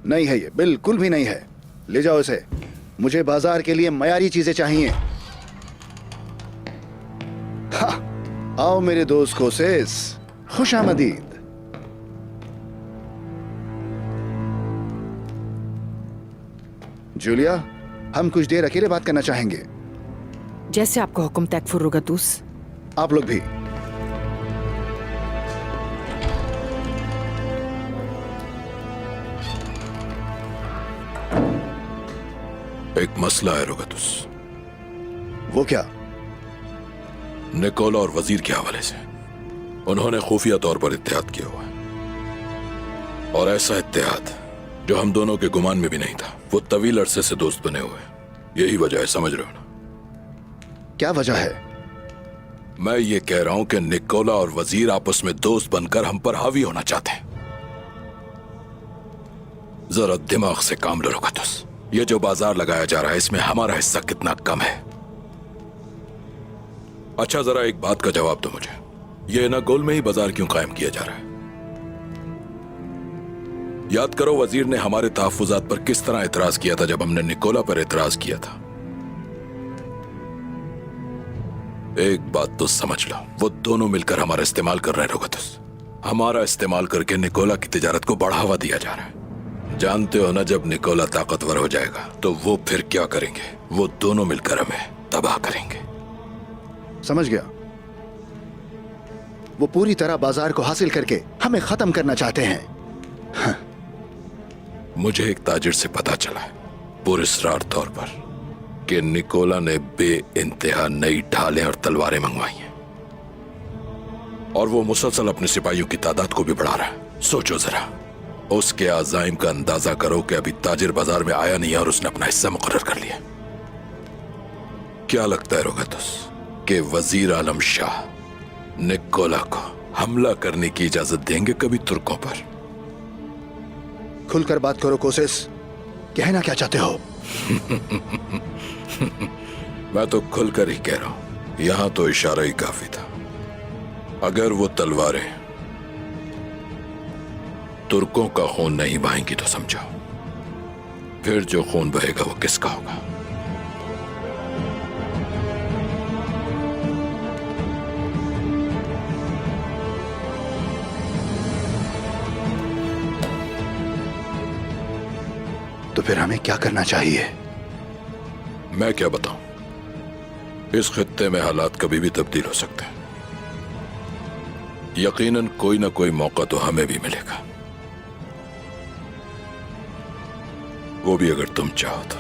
नहीं है, ये बिल्कुल भी नहीं है। ले जाओ इसे। मुझे बाजार के लिए मयारी चीजें चाहिए। हाँ, आओ मेरे दोस्त कोसेस, खुशामदीद। जूलिया, हम कुछ देर अकेले बात करना चाहेंगे। जैसे आपका हुक्म तकफुर रुगतुस। आप लोग भी। एक मसला है रुगतुस। वो क्या? निकोला और वजीर के हवाले से। उन्होंने खुफिया तौर पर इत्तेहाद किया हुआ है, और ऐसा इत्तेहाद जो हम दोनों के गुमान में भी नहीं था। वो तवील अरसे से दोस्त बने हुए। यही वजह है, समझ रहे हो ना? क्या वजह है? मैं ये कह रहा हूं कि निकोला और वजीर आपस में दोस्त बनकर हम पर हावी होना चाहते हैं। जरा दिमाग से काम लो रुगतुस। ये जो बाजार लगाया जा रहा है, इसमें हमारा हिस्सा कितना कम है? अच्छा, जरा एक बात का जवाब दो मुझे। ये नागोल में ही बाजार क्यों कायम किया जा रहा है? याद करो वजीर ने हमारे तहफ्फुजात पर किस तरह एतराज किया था जब हमने निकोला पर एतराज किया था। एक बात तो समझ लो, वो दोनों मिलकर हमारा इस्तेमाल कर रहे हैं रुगतुस। हमारा इस्तेमाल करके निकोला की तिजारत को बढ़ावा दिया जा रहा है। जानते हो ना, जब निकोला ताकतवर हो जाएगा तो वो फिर क्या करेंगे? वो दोनों मिलकर हमें तबाह करेंगे। समझ गया। वो पूरी तरह बाजार को हासिल करके हमें खत्म करना चाहते हैं। हाँ। मुझे एक ताजिर से पता चला है पुरस्रार तौर पर कि निकोला ने बेइंतहा नई ढालें और तलवारें मंगवाई हैं, और वो मुसलसल अपने सिपाहियों की तादाद को भी बढ़ा रहा है। सोचो जरा, उसके आज़ाइम का अंदाजा करो कि अभी ताजिर बाजार में आया नहीं है और उसने अपना हिस्सा मुकर्रर कर लिया। क्या लगता है रुगतुस कि वजीर आलम शाह निकोला को हमला करने की इजाजत देंगे कभी तुर्कों पर? खुलकर बात करो कोसेस, कहना क्या चाहते हो? मैं तो खुलकर ही कह रहा हूं, यहां तो इशारा ही काफी था। अगर वो तलवारें तुर्कों का खून नहीं बहाएंगी तो समझो, फिर जो खून बहेगा वो किसका होगा? तो फिर हमें क्या करना चाहिए? मैं क्या बताऊं, इस खित्ते में हालात कभी भी तब्दील हो सकते हैं। यकीनन कोई ना कोई मौका तो हमें भी मिलेगा, वो भी अगर तुम चाहो तो।